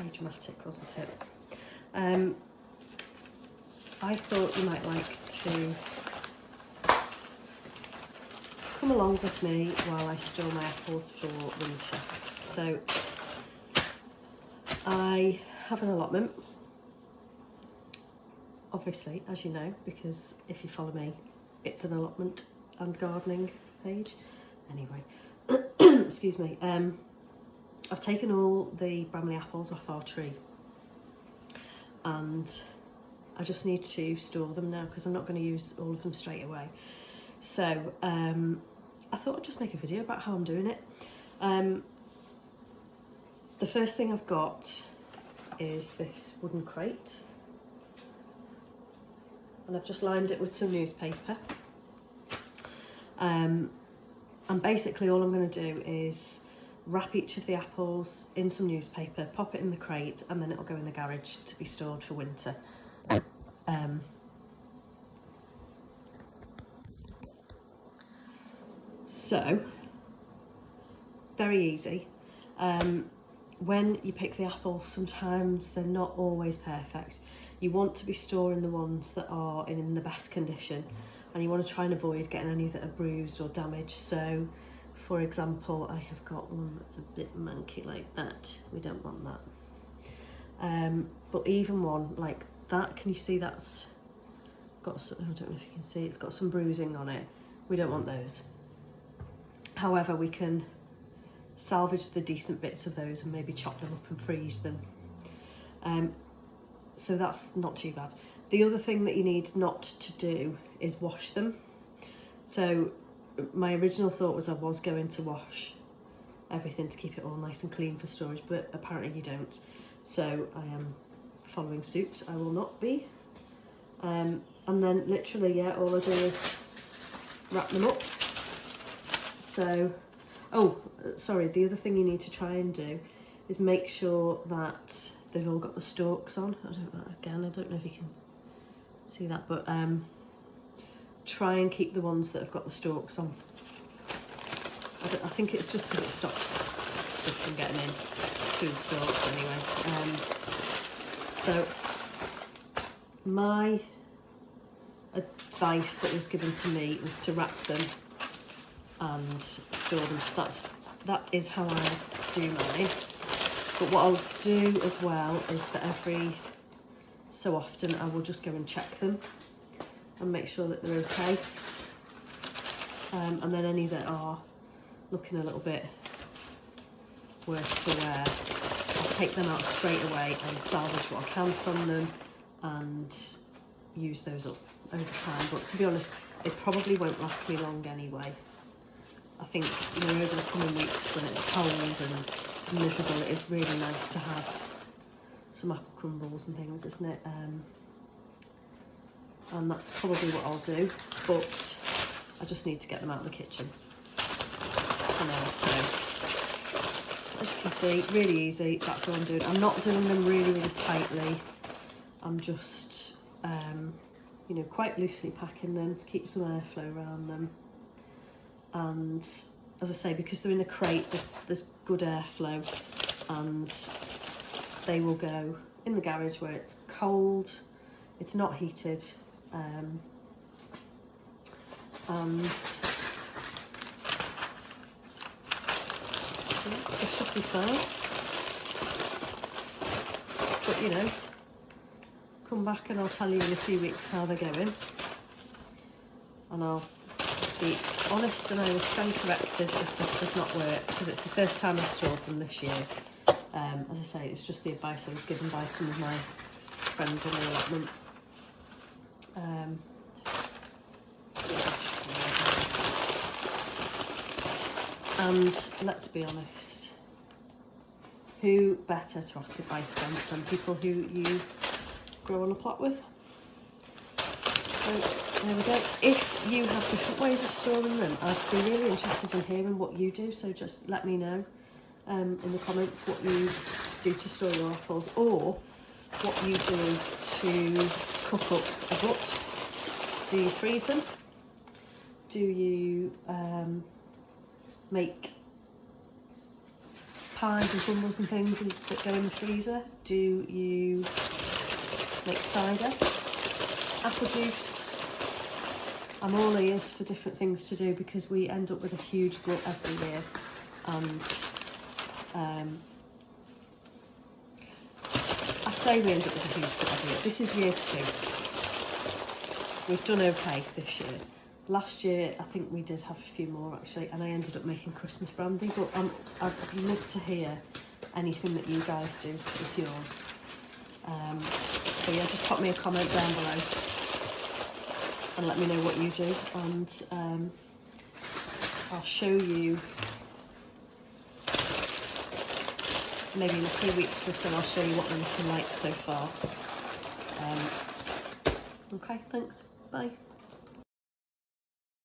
very dramatic, wasn't it? I thought you might like to come along with me while I store my apples for winter. So I have an allotment, obviously, as you know, because if you follow me, it's an allotment and gardening page. Anyway, excuse me. I've taken all the Bramley apples off our tree, and I just need to store them now because I'm not going to use all of them straight away. So I thought I'd just make a video about how I'm doing it. The first thing I've got is this wooden crate, and I've just lined it with some newspaper. And basically all I'm going to do is wrap each of the apples in some newspaper, pop it in the crate, and then it'll go in the garage to be stored for winter. So, very easy. When you pick the apples, sometimes they're not always perfect. You want to be storing the ones that are in the best condition, and you want to try and avoid getting any that are bruised or damaged. So, for example, I have got one that's a bit manky like that. We don't want that. But even one like that, can you see that's got some, I don't know if you can see, it's got some bruising on it. We don't want those. However, we can salvage the decent bits of those and maybe chop them up and freeze them. So that's not too bad. The other thing that you need not to do is wash them. So my original thought was I was going to wash everything to keep it all nice and clean for storage, but apparently you don't. So I am following suit. I will not be. And then literally, yeah, all I do is wrap them up. So, oh, sorry, the other thing you need to try and do is make sure that they've all got the stalks on. I don't know if you can see that, but try and keep the ones that have got the stalks on. I think it's just because it stops stuff from getting in through the stalks anyway. So my advice that was given to me was to wrap them and store them. So that is how I do mine. But what I'll do as well is that every so often I will just go and check them and make sure that they're okay. And then any that are looking a little bit worse for wear, I'll take them out straight away and salvage what I can from them and use those up over time. But to be honest, they probably won't last me long anyway. I think, you know, over the coming weeks when it's cold and miserable, it is really nice to have some apple crumbles and things, isn't it? And that's probably what I'll do, but I just need to get them out of the kitchen for now. So as you can see, really easy. That's what I'm doing. I'm not doing them really tightly. I'm just you know, quite loosely packing them to keep some airflow around them. And as I say, because they're in the crate, there's good airflow, and they will go in the garage where it's cold, it's not heated, and it should be fine. But you know, come back and I'll tell you in a few weeks how they're going, and I'll be honest and I will stand corrected if this does not work, because it's the first time I've stored them this year. As I say, it's just the advice I was given by some of my friends in the allotment. And let's be honest, who better to ask advice from than people who you grow on a plot with? So there we go. If you have different ways of storing them, I'd be really interested in hearing what you do, so just let me know in the comments what you do to store your apples, or what you do to cook up a gut. Do you freeze them? Do you make pies and crumbles and things that go in the freezer? Do you make cider? Apple juice? I'm all ears for different things to do because we end up with a huge glut every year, and I say we end up with a huge glut every year. This is year 2. We've done okay this year. Last year I think we did have a few more actually, and I ended up making Christmas brandy, but I'd love to hear anything that you guys do with yours. So yeah, just pop me a comment down below and let me know what you do, and I'll show you maybe in a few weeks or so. I'll show you what they're looking like so far. Okay, thanks, bye.